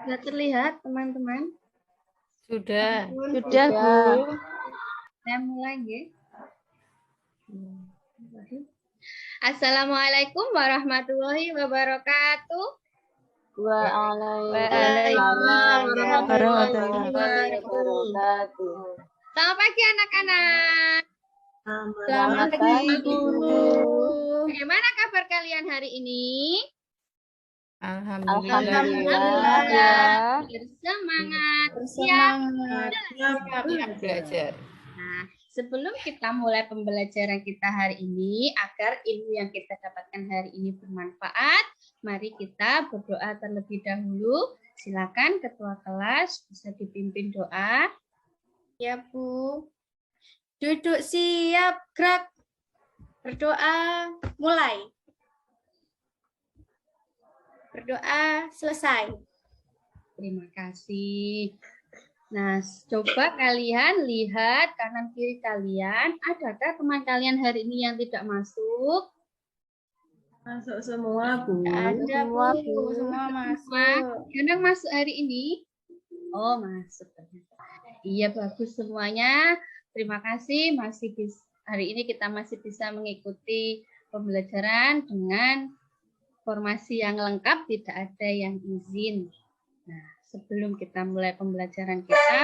Sudah terlihat, teman-teman? Sudah. Sudah, Bu. Saya mulai, ya. Assalamualaikum warahmatullahi wabarakatuh. Waalaikumsalam warahmatullahi wabarakatuh. Selamat pagi, anak-anak. Selamat pagi, Guru. Bagaimana kabar kalian hari ini? Alhamdulillah. Bersemangat. Siap belajar. Nah, sebelum kita mulai pembelajaran kita hari ini, agar ilmu yang kita dapatkan hari ini bermanfaat, mari kita berdoa terlebih dahulu. Silakan ketua kelas bisa dipimpin doa. Ya, Bu. Duduk siap, gerak. Berdoa, mulai. Berdoa, selesai. Terima kasih. Nah, coba kalian lihat kanan kiri kalian. Adakah teman kalian hari ini yang tidak masuk? Masuk semua, Bu. Ada, Bu. Semua masuk. Yang masuk hari ini? Oh, masuk. Iya, bagus semuanya. Terima kasih. Hari ini kita masih bisa mengikuti pembelajaran dengan formasi yang lengkap, tidak ada yang izin. Nah, sebelum kita mulai pembelajaran kita,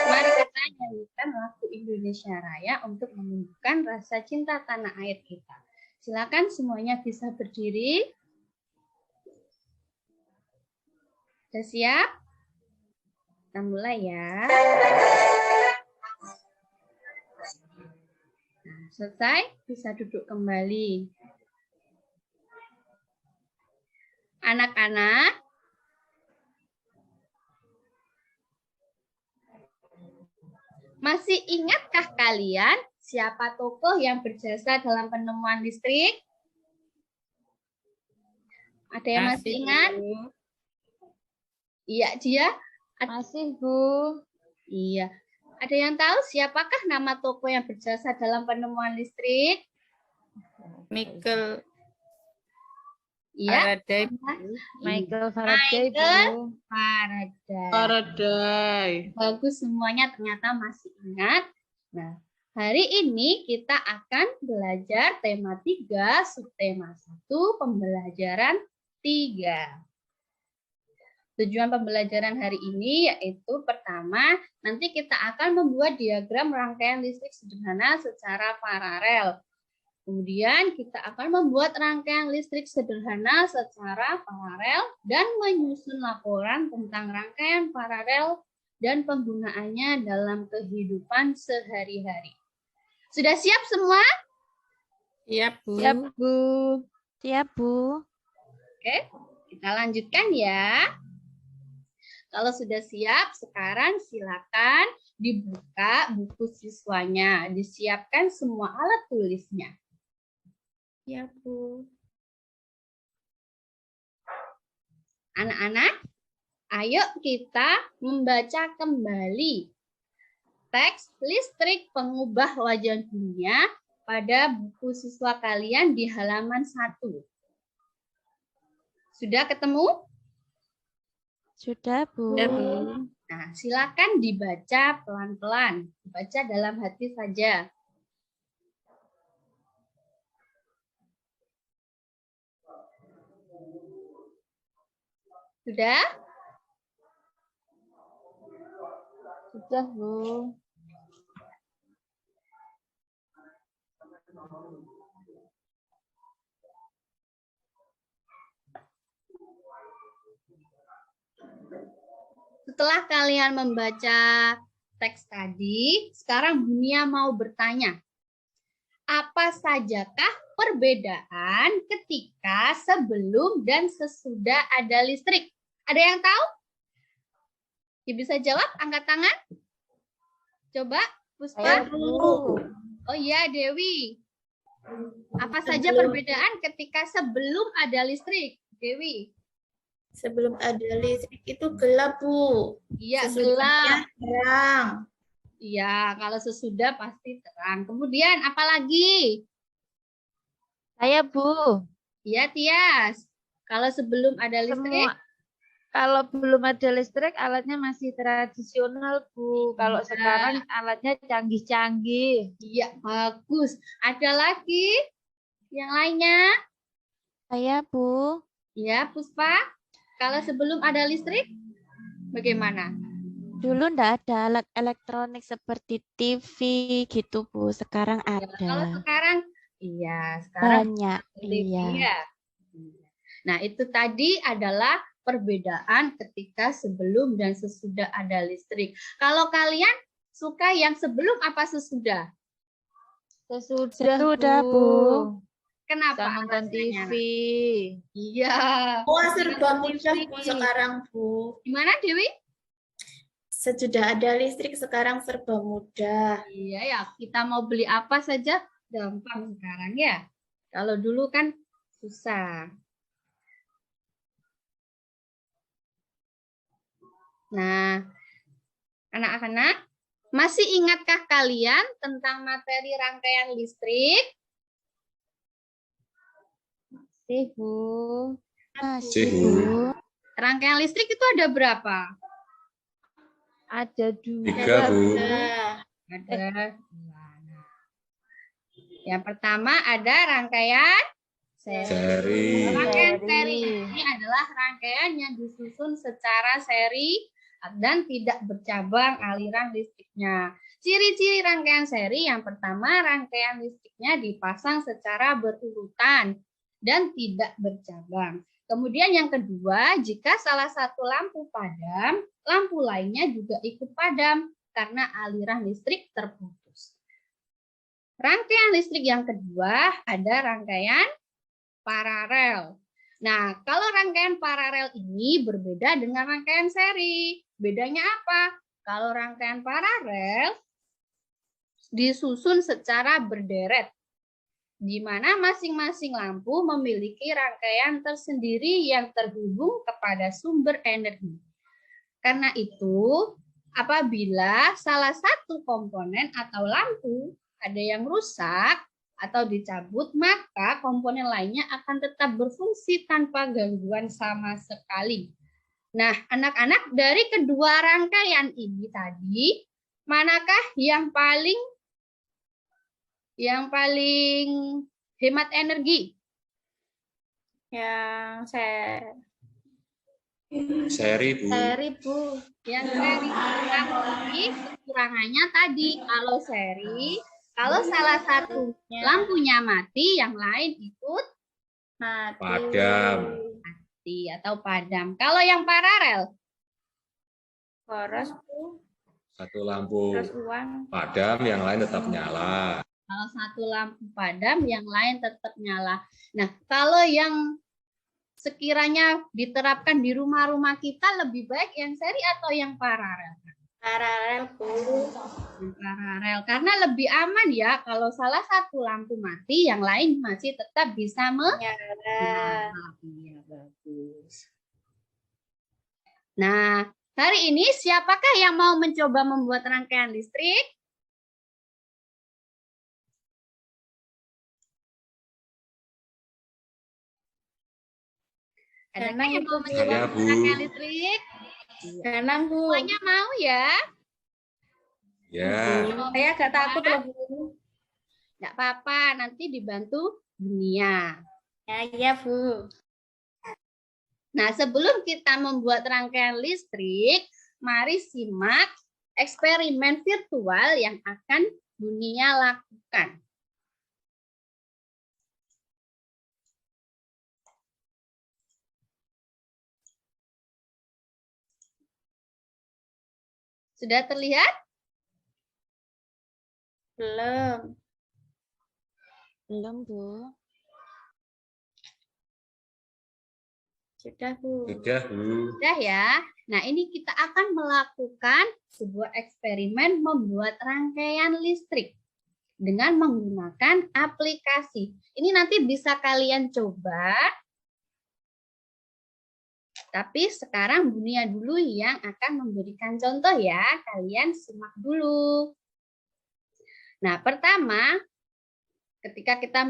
mari kita nyanyikan lagu Indonesia Raya untuk menunjukkan rasa cinta tanah air kita. Silakan semuanya bisa berdiri. Sudah siap? Kita mulai ya. Nah, selesai, bisa duduk kembali. Anak-anak, masih ingatkah kalian siapa tokoh yang berjasa dalam penemuan listrik? Ada yang masih ingat? Iya, dia? Masih, Bu. Iya. Ada yang tahu siapakah nama tokoh yang berjasa dalam penemuan listrik? Michael Iya. Faraday. Michael Faraday, Bu. Faraday. Bagus semuanya ternyata masih ingat. Nah, hari ini kita akan belajar tema 3, subtema 1, pembelajaran 3. Tujuan pembelajaran hari ini yaitu pertama, nanti kita akan membuat diagram rangkaian listrik sederhana secara paralel. Kemudian kita akan membuat rangkaian listrik sederhana secara paralel dan menyusun laporan tentang rangkaian paralel dan penggunaannya dalam kehidupan sehari-hari. Sudah siap semua? Siap, Bu. Siap, Bu. Siap, Bu. Oke, kita lanjutkan ya. Kalau sudah siap, sekarang silakan dibuka buku siswanya. Disiapkan semua alat tulisnya. Ya, Bu. Anak-anak, ayo kita membaca kembali teks listrik pengubah wajah dunia pada buku siswa kalian di halaman 1. Sudah ketemu? Sudah, Bu. Nah, silakan dibaca pelan-pelan. Dibaca dalam hati saja. Sudah? Sudah, Bu. Setelah kalian membaca teks tadi, sekarang Bunia mau bertanya. Apa sajakah perbedaan ketika sebelum dan sesudah ada listrik? Ada yang tahu? Ya, bisa jawab, angkat tangan. Coba, Puspa. Oh iya, Dewi. Apa saja perbedaan ketika sebelum ada listrik, Dewi? Sebelum ada listrik itu gelap, Bu. Iya, Sesudahnya gelap. terang. Iya, kalau sesudah pasti terang. Kemudian apa lagi? Saya, Bu. Iya, Tias. Kalau sebelum ada listrik? Kalau belum ada listrik, alatnya masih tradisional, Bu. Kalau Iya. sekarang alatnya canggih-canggih. Iya, bagus. Ada lagi yang lainnya? Saya, Bu. Ya, Puspa. Kalau sebelum ada listrik, bagaimana? Dulu ndak ada alat elektronik seperti TV gitu, Bu. Sekarang Ya, kalau ada. sekarang, iya, sekarang Banyak. TV Iya. ya. Nah, itu tadi adalah perbedaan ketika sebelum dan sesudah ada listrik. Kalau kalian suka yang sebelum apa sesudah? Sudah, Bu. Kenapa? Bisa nonton alasannya? TV. Iya. Wah, serba mudah TV. Bu sekarang, Bu. Gimana, Dewi? Sesudah ada listrik sekarang serba mudah. Iya ya, kita mau beli apa saja gampang sekarang ya. Kalau dulu kan susah. Nah, anak-anak, masih ingatkah kalian tentang materi rangkaian listrik? Masih, Bu. Masih, Masih, Bu. Bu. Rangkaian listrik itu ada berapa? Ada 2. 3, Bu. Nah, Ada dua. Nah, yang pertama ada rangkaian seri. Seri. Rangkaian seri ini adalah rangkaian yang disusun secara seri dan tidak bercabang aliran listriknya. Ciri-ciri rangkaian seri yang pertama, rangkaian listriknya dipasang secara berurutan dan tidak bercabang. Kemudian yang kedua, jika salah satu lampu padam, lampu lainnya juga ikut padam karena aliran listrik terputus. Rangkaian listrik yang kedua ada rangkaian paralel. Nah, kalau rangkaian paralel ini berbeda dengan rangkaian seri. Bedanya apa? Kalau rangkaian paralel disusun secara berderet, di mana masing-masing lampu memiliki rangkaian tersendiri yang terhubung kepada sumber energi. Karena itu, apabila salah satu komponen atau lampu ada yang rusak atau dicabut, maka komponen lainnya akan tetap berfungsi tanpa gangguan sama sekali. Nah, anak-anak, dari kedua rangkaian ini tadi, manakah yang paling hemat energi? Yang saya Seri, Bu. seri, Bu. Yang seri. Tapi kekurangannya tadi, kalau seri, kalau salah satu lampunya mati, yang lain ikut Mati. Padam. mati atau padam. Kalau yang paralel, boros, Satu lampu terus uang. padam, yang lain tetap nyala. kalau satu lampu padam, yang lain tetap nyala. Nah, kalau yang sekiranya diterapkan di rumah-rumah kita, lebih baik yang seri atau yang paralel? Paralel, Bu. Yang paralel, karena lebih aman ya. Kalau salah satu lampu mati, yang lain masih tetap bisa Nyala. Iya, bagus. Nah, hari ini siapakah yang mau mencoba membuat rangkaian listrik? Ada yang mau mencoba Saya, membuat Bu. rangkaian listrik? Ganang, Bu. Semuanya mau ya? Ya. Saya agak takut loh, Bu. Enggak apa-apa, nanti dibantu dunia. Ya, Bu. Nah, sebelum kita membuat rangkaian listrik, mari simak eksperimen virtual yang akan dunia lakukan. Sudah terlihat? Belum. Belum, Bu. Sudah, Bu. Sudah, Bu. Sudah ya. Nah, ini kita akan melakukan sebuah eksperimen membuat rangkaian listrik dengan menggunakan aplikasi. Ini nanti bisa kalian coba. Tapi sekarang Bunia dulu yang akan memberikan contoh ya. Kalian simak dulu. Nah, pertama, ketika kita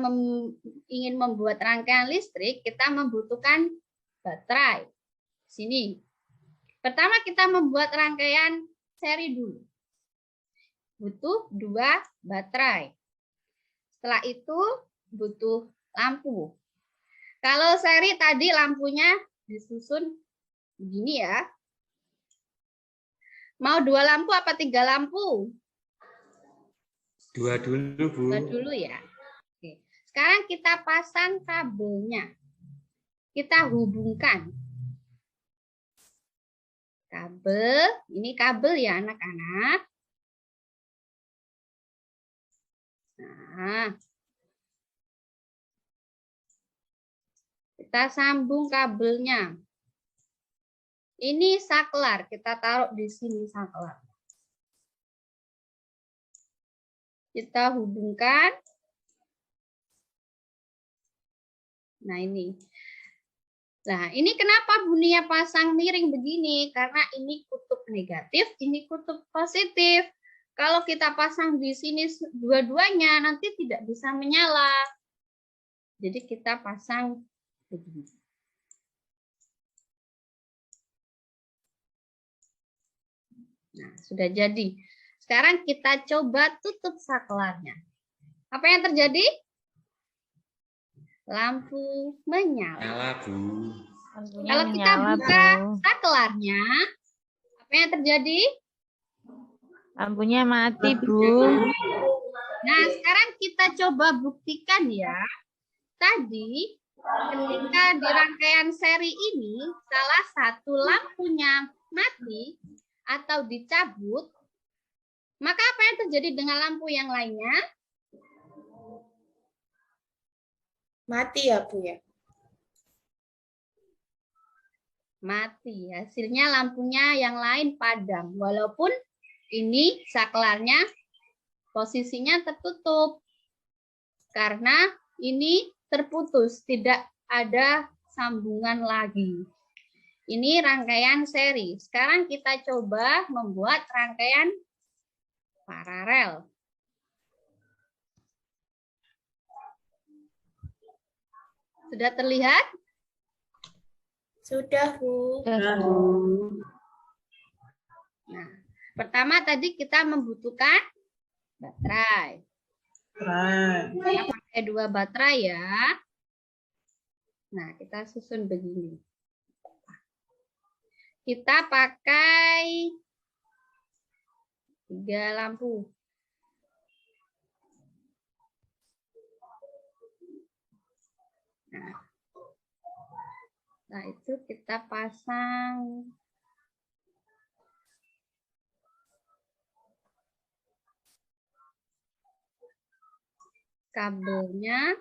ingin membuat rangkaian listrik, kita membutuhkan baterai. Sini, Pertama kita membuat rangkaian seri dulu. Butuh 2 baterai. Setelah itu butuh lampu. Kalau seri tadi lampunya disusun begini ya. Mau 2 lampu apa 3 lampu? 2 dulu, Bu. 2 dulu ya. Oke. Sekarang kita pasang kabelnya. Kita hubungkan. Kabel, ini kabel ya anak-anak. Nah, kita sambung kabelnya. Ini saklar, kita taruh di sini saklar. Kita hubungkan. Nah, ini. Nah, ini kenapa bunyinya pasang miring begini? Karena ini kutub negatif, ini kutub positif. Kalau kita pasang di sini dua-duanya, nanti tidak bisa menyala. Jadi kita pasang begini. Nah, sudah jadi. Sekarang kita coba tutup saklarnya. Apa yang terjadi? Lampu menyala. Nyala, Bu. Lampunya Kalau kita menyala, buka Bu. saklarnya, apa yang terjadi? Lampunya mati, Bu. Nah, sekarang kita coba buktikan ya. Tadi, ketika di rangkaian seri ini, salah satu lampunya mati atau dicabut, maka apa yang terjadi dengan lampu yang lainnya? Mati ya, Bu ya. Mati. Hasilnya lampunya yang lain padam. Walaupun ini saklarnya posisinya tertutup. Karena ini terputus, tidak ada sambungan lagi. Ini rangkaian seri. Sekarang kita coba membuat rangkaian paralel. Sudah terlihat? Sudah, Bu. Nah, pertama tadi kita membutuhkan baterai. Kita pakai 2 baterai ya. Nah, kita susun begini. Kita pakai 3 lampu. Nah, itu kita pasang kabelnya.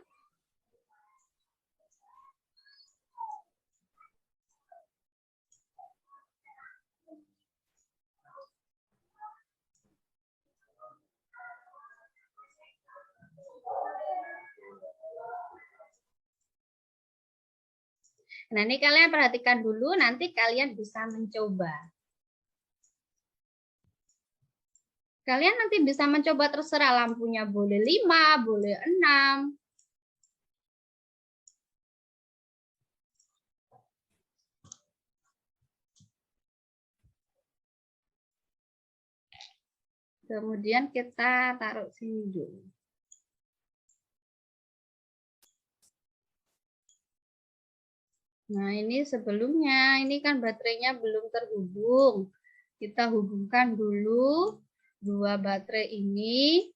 Nah, ini kalian perhatikan dulu, nanti kalian bisa mencoba. Kalian nanti bisa mencoba terserah lampunya boleh 5, boleh 6. Kemudian kita taruh sini dulu. Nah, ini sebelumnya, ini kan baterainya belum terhubung. Kita hubungkan dulu 2 baterai ini.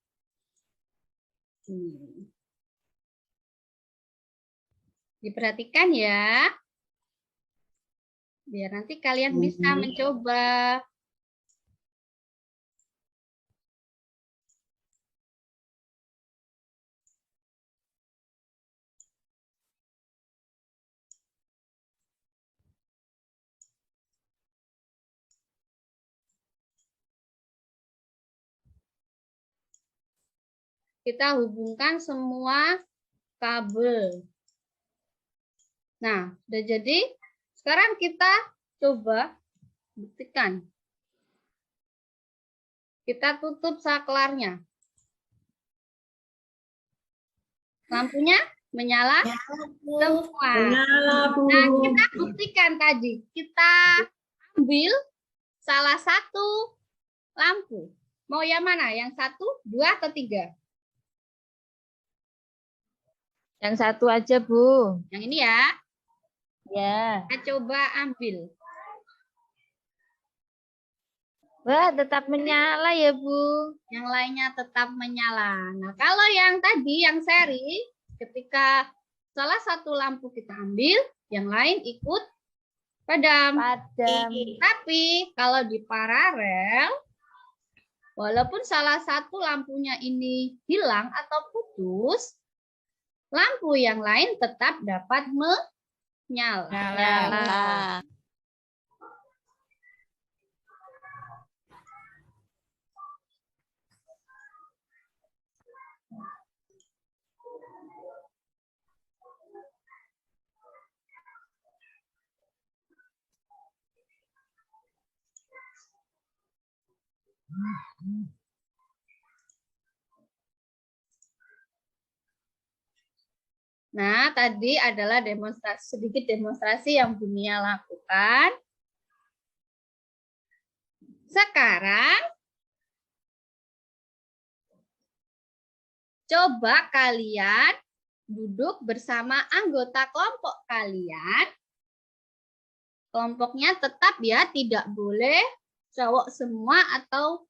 Diperhatikan ya. Biar nanti kalian bisa mencoba. Kita hubungkan semua kabel. Nah, udah jadi. Sekarang kita coba buktikan. Kita tutup saklarnya. Lampunya menyala semua. Nah, kita buktikan tadi. Kita ambil salah satu lampu. Mau yang mana? Yang 1, 2, atau 3? Yang satu aja, Bu. Yang ini ya. Ya. Kita coba ambil. Wah, tetap menyala ya, Bu. Yang lainnya tetap menyala. Nah, kalau yang tadi, yang seri, ketika salah satu lampu kita ambil, yang lain ikut padam. Padam. Tapi kalau di paralel, walaupun salah satu lampunya ini hilang atau putus, lampu yang lain tetap dapat menyala. Nyala. Nah, tadi adalah sedikit demonstrasi yang Bunia lakukan. Sekarang, coba kalian duduk bersama anggota kelompok kalian. Kelompoknya tetap ya, tidak boleh cowok semua atau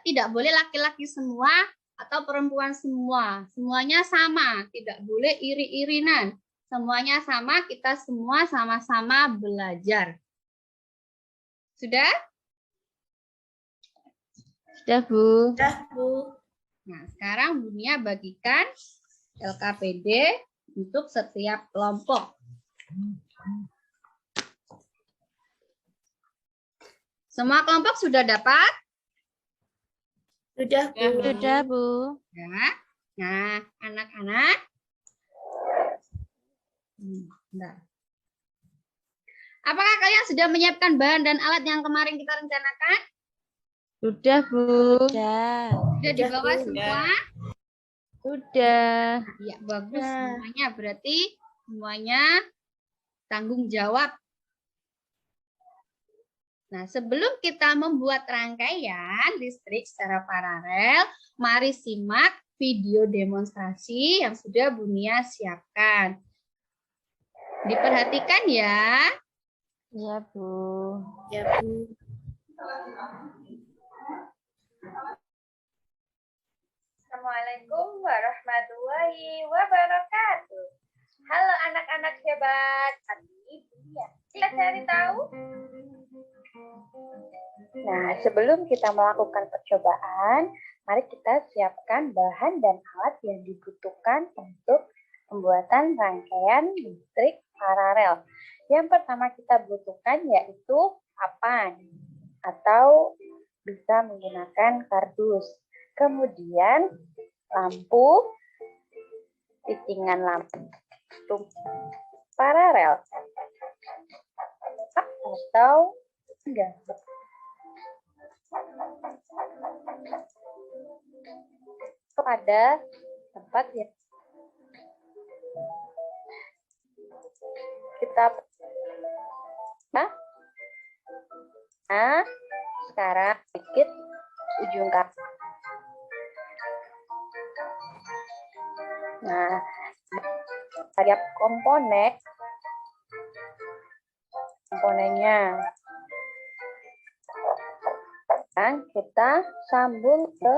tidak boleh laki-laki semua atau perempuan semua. Semuanya sama, tidak boleh iri-irinan. Semuanya sama, kita semua sama-sama belajar. Sudah? Sudah, Bu. Udah, Bu. Nah, sekarang Bunia bagikan LKPD untuk setiap kelompok. Semua kelompok sudah dapat? Sudah, Bu. Sudah, Bu. Ya. Nah, anak-anak. Bentar. Apakah kalian sudah menyiapkan bahan dan alat yang kemarin kita rencanakan? Sudah, Bu. Sudah. Sudah dibawa Bu. semua? Sudah. Ya, bagus Nah. semuanya. Berarti semuanya tanggung jawab. Nah, sebelum kita membuat rangkaian listrik secara paralel, mari simak video demonstrasi yang sudah Bunia siapkan. Diperhatikan ya. Iya, Bu. Ya, Bu. Assalamualaikum warahmatullahi wabarakatuh. Halo anak-anak hebat. Ini Bunia. Kita cari tahu. Nah, sebelum kita melakukan percobaan, mari kita siapkan bahan dan alat yang dibutuhkan untuk pembuatan rangkaian listrik paralel. Yang pertama kita butuhkan yaitu papan atau bisa menggunakan kardus. Kemudian lampu, titingan lampu paralel atau enggak. Pada tempat yang kita sekarang sedikit ujung kaki. Nah, ada komponennya. Dan kita sambung ke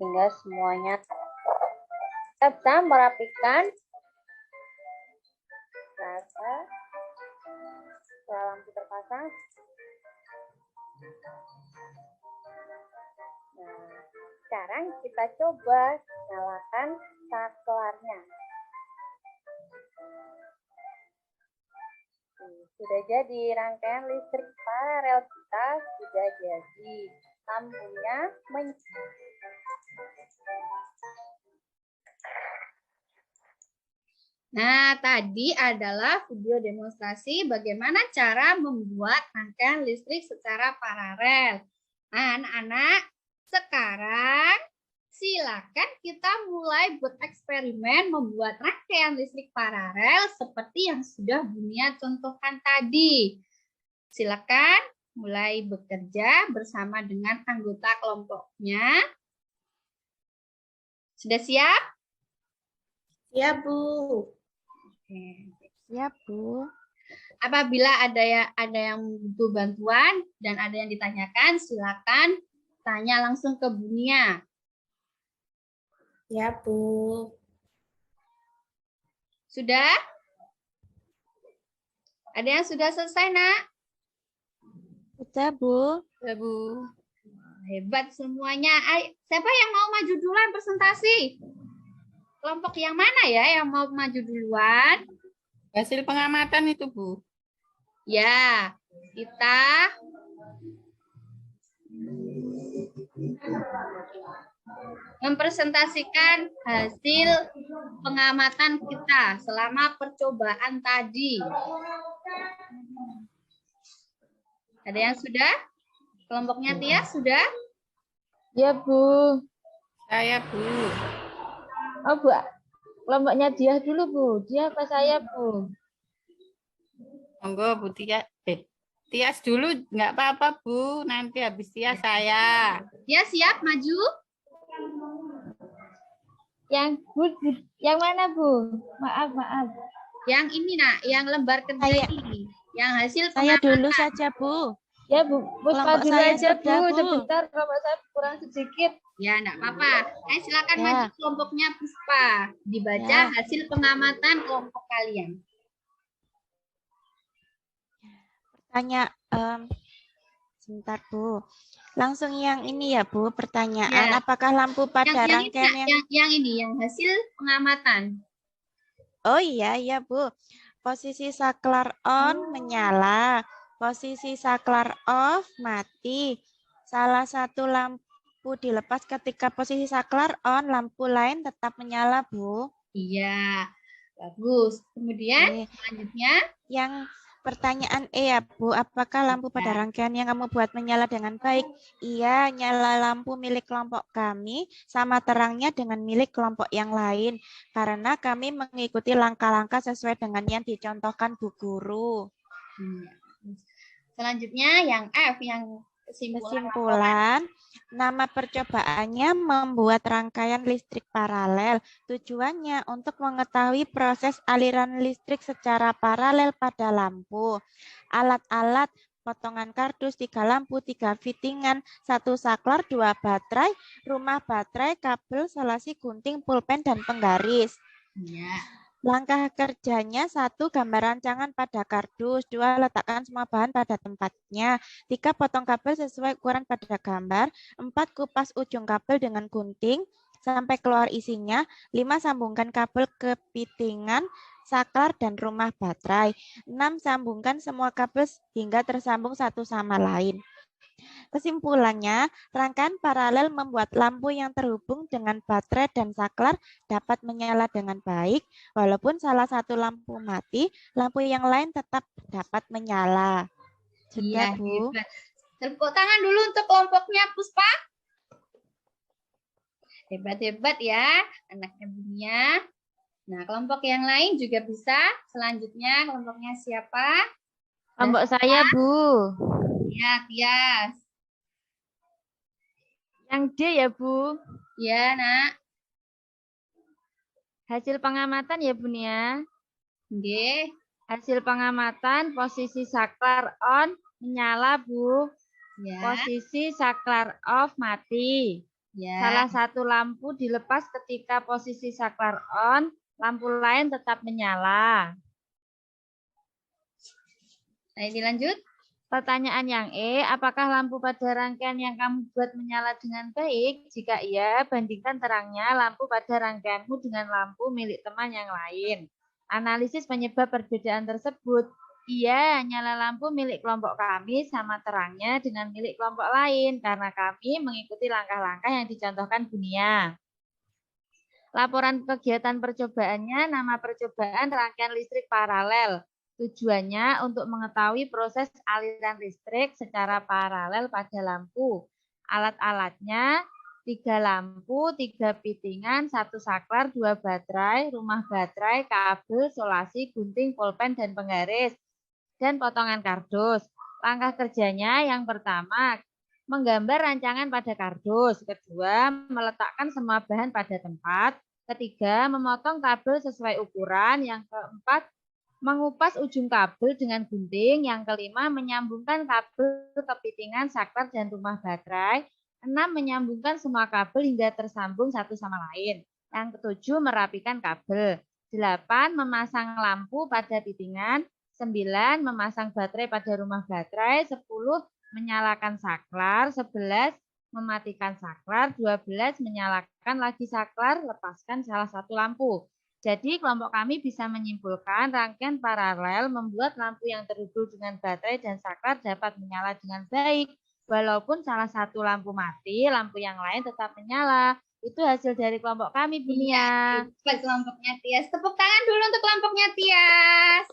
hingga semuanya. Kita bisa merapikan setelah lampu terpasang. Nah, sekarang kita coba nyalakan saklarnya. Sudah jadi, rangkaian listrik paralel kita sudah jadi. Lampunya Nah, tadi adalah video demonstrasi bagaimana cara membuat rangkaian listrik secara paralel. Nah, anak-anak, sekarang silakan kita mulai bereksperimen membuat rangkaian listrik paralel seperti yang sudah Bunia contohkan tadi. silakan mulai bekerja bersama dengan anggota kelompoknya. Sudah siap? Ya, Bu. Oke. Siap, Bu. Apabila ada yang butuh bantuan dan ada yang ditanyakan, silakan tanya langsung ke Bu Nia. Ya, Bu. Sudah? Ada yang sudah selesai, Nak? Sudah, Bu. Sudah, Bu. Hebat semuanya. Siapa yang mau maju duluan presentasi? Kelompok yang mana ya yang mau maju duluan? Hasil pengamatan itu, Bu. Ya, kita mempresentasikan hasil pengamatan kita selama percobaan tadi. Ada yang sudah? Kelompoknya Tia sudah? Ya, Bu. Saya, Bu. Oh, Bu. Kelompoknya dia dulu, Bu. Dia apa saya, Bu? Monggo, Bu Tia. Tias dulu nggak apa-apa, Bu. Nanti habis Tias saya. Dia siap maju? Yang yang mana, Bu? Maaf. Yang ini, Nak, yang lembar kerja Saya- ini. Yang hasil Saya pengamatan. dulu saja, Bu. Ya, Bu. Puspa Kelompok dulu saya aja, sudah, Bu. Bu. Sebentar, kelompok saya kurang sedikit. Ya, enggak apa-apa. Silakan Ya. maju kelompoknya Puspa. Dibaca Ya. hasil pengamatan kelompok kalian. Tanya, sebentar, Bu. Langsung yang ini ya, Bu. Pertanyaan, Ya. apakah lampu pada Yang ini, rangkaian Nak, yang ini, yang hasil pengamatan. Oh iya, Bu. Posisi saklar on menyala, posisi saklar off mati. Salah satu lampu dilepas ketika posisi saklar on, lampu lain tetap menyala, Bu. Iya, bagus. Kemudian Oke. selanjutnya, Yang pertanyaan E ya, Bu, apakah lampu pada Ya. rangkaian yang kamu buat menyala dengan baik? Iya, nyala lampu milik kelompok kami sama terangnya dengan milik kelompok yang lain. Karena kami mengikuti langkah-langkah sesuai dengan yang dicontohkan Bu Guru. selanjutnya yang F, yang kesimpulan. Kesimpulan, nama percobaannya membuat rangkaian listrik paralel. Tujuannya untuk mengetahui proses aliran listrik secara paralel pada lampu. Alat-alat, potongan kardus, 3 lampu, 3 fittingan, 1 saklar, 2 baterai, rumah baterai, kabel, solasi, gunting, pulpen, dan penggaris. Ya. Langkah kerjanya 1. Gambar rancangan pada kardus. 2. Letakkan semua bahan pada tempatnya. 3. Potong kabel sesuai ukuran pada gambar. 4. Kupas ujung kabel dengan gunting sampai keluar isinya. 5. Sambungkan kabel ke fittingan, saklar, dan rumah baterai. 6. Sambungkan semua kabel hingga tersambung satu sama lain. Kesimpulannya, rangkaian paralel membuat lampu yang terhubung dengan baterai dan saklar dapat menyala dengan baik, walaupun salah satu lampu mati, lampu yang lain tetap dapat menyala. Iya, Sudah, Bu. hebat. Tepuk tangan dulu untuk kelompoknya Puspa. Hebat-hebat ya anaknya Bunia. Nah, kelompok yang lain juga bisa. Selanjutnya kelompoknya siapa? Kelompok saya, Bu. Ya, Tias. Yang D ya, Bu. Ya, Nak. Hasil pengamatan ya, Bu Nia. Nggih. Hasil pengamatan posisi saklar on menyala, Bu. Ya. Posisi saklar off mati. Ya. Salah satu lampu dilepas ketika posisi saklar on, lampu lain tetap menyala. Ayo dilanjut. Pertanyaan yang E, apakah lampu pada rangkaian yang kamu buat menyala dengan baik? Jika iya, bandingkan terangnya lampu pada rangkaianmu dengan lampu milik teman yang lain. Analisis penyebab perbedaan tersebut. Iya, nyala lampu milik kelompok kami sama terangnya dengan milik kelompok lain karena kami mengikuti langkah-langkah yang dicontohkan Bunia. Laporan kegiatan percobaannya, nama percobaan rangkaian listrik paralel. Tujuannya untuk mengetahui proses aliran listrik secara paralel pada lampu. Alat-alatnya 3 lampu, 3 fittingan, 1 saklar, 2 baterai, rumah baterai, kabel, solasi, gunting, pulpen, dan penggaris, dan potongan kardus. Langkah kerjanya yang pertama, menggambar rancangan pada kardus. Kedua, meletakkan semua bahan pada tempat. Ketiga, memotong kabel sesuai ukuran. Yang keempat, mengupas ujung kabel dengan gunting. Yang kelima, menyambungkan kabel ke pitingan, saklar, dan rumah baterai. 6, menyambungkan semua kabel hingga tersambung satu sama lain. Yang ketujuh, merapikan kabel. 8, memasang lampu pada pitingan. 9, memasang baterai pada rumah baterai. 10, menyalakan saklar. 11, mematikan saklar. 12, menyalakan lagi saklar, lepaskan salah satu lampu. Jadi kelompok kami bisa menyimpulkan rangkaian paralel membuat lampu yang terhubung dengan baterai dan saklar dapat menyala dengan baik. Walaupun salah satu lampu mati, lampu yang lain tetap menyala. Itu hasil dari kelompok kami, Bu Nia. Buat kelompoknya Tias. Tepuk tangan dulu untuk kelompoknya Tias.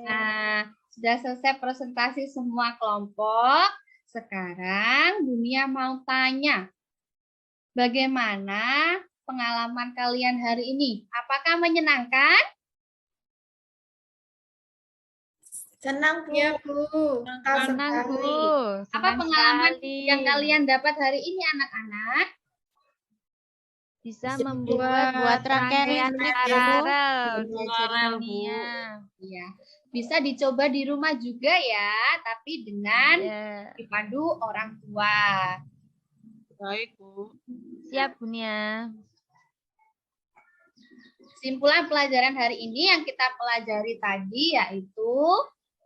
Nah, sudah selesai presentasi semua kelompok. Sekarang Dunia mau tanya, bagaimana pengalaman kalian hari ini? Apakah menyenangkan? Senang, Bu. Iya, Bu. Senang, Bu. Apa Senang pengalaman sekali. yang kalian dapat hari ini, anak-anak? Bisa Bisa membuat buat rangkaian listrik, Bu. paralel. Paralel, Bu. Dunia. Iya, bisa dicoba di rumah juga ya, tapi dengan Ya. dipandu orang tua. Baik, Bu. Siap, Bu Nia. Kesimpulan pelajaran hari ini yang kita pelajari tadi yaitu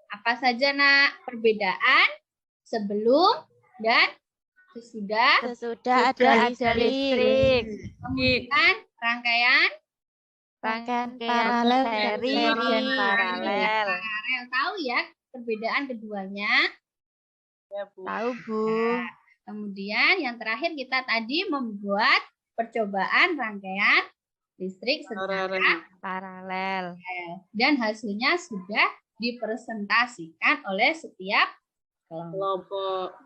apa saja, Nak? Perbedaan sebelum dan sesudah, Sesudah Sudah ada ada listrik. listrik. kemudian rangkaian Rangkaian Rangkaian paralel dan seri seri. dan paralel. paralel. Tahu ya perbedaan keduanya? Ya, Bu. Tahu, Bu. Kemudian yang terakhir kita tadi membuat percobaan rangkaian listrik secara Paralel. dan hasilnya sudah dipresentasikan oleh setiap kelompok.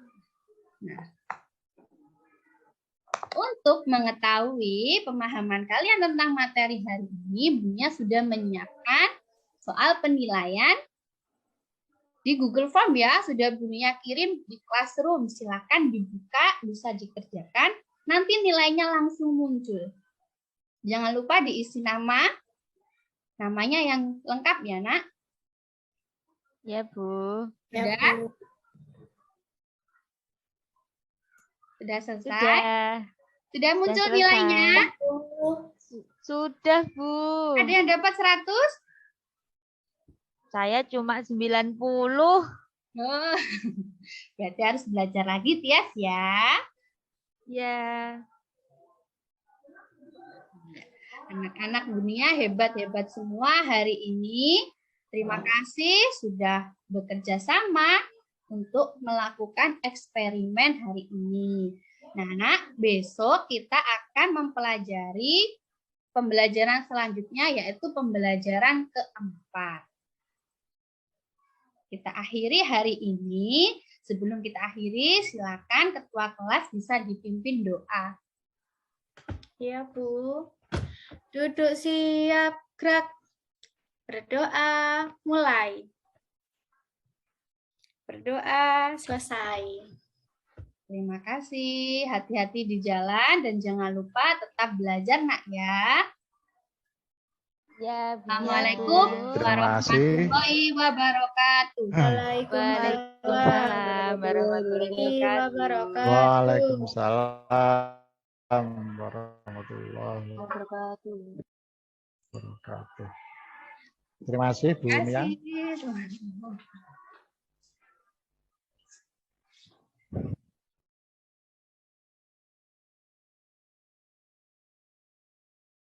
Untuk mengetahui pemahaman kalian tentang materi hari ini, Bunya sudah menyiapkan soal penilaian di Google Form ya. Sudah Bunya kirim di Classroom. Silakan dibuka, bisa dikerjakan. Nanti nilainya langsung muncul. Jangan lupa diisi namanya yang lengkap ya, Nak. Ya, Bu. Sudah? Ya, Bu. Sudah selesai? Sudah. Sudah muncul selesai. nilainya? Sudah, Bu. Ada yang dapat 100? Saya cuma 90. Oh, berarti harus belajar lagi, Tias ya. Ya. Anak-anak dunia hebat-hebat semua hari ini. Terima kasih sudah bekerja sama untuk melakukan eksperimen hari ini. Nah, Nak, besok kita akan mempelajari pembelajaran selanjutnya, yaitu pembelajaran keempat. Kita akhiri hari ini. Sebelum kita akhiri, silakan ketua kelas bisa dipimpin doa. Ya, Bu. Duduk siap, gerak. Berdoa, mulai. Berdoa, selesai. Terima kasih. Hati-hati di jalan dan jangan lupa tetap belajar, Nak ya. Ya, Bu. Assalamualaikum Terima kasih. warahmatullahi wabarakatuh. Waalaikumsalam warahmatullahi wabarakatuh. Waalaikumsalam warahmatullahi wabarakatuh. Terima kasih Bu Terima Mia. kasih.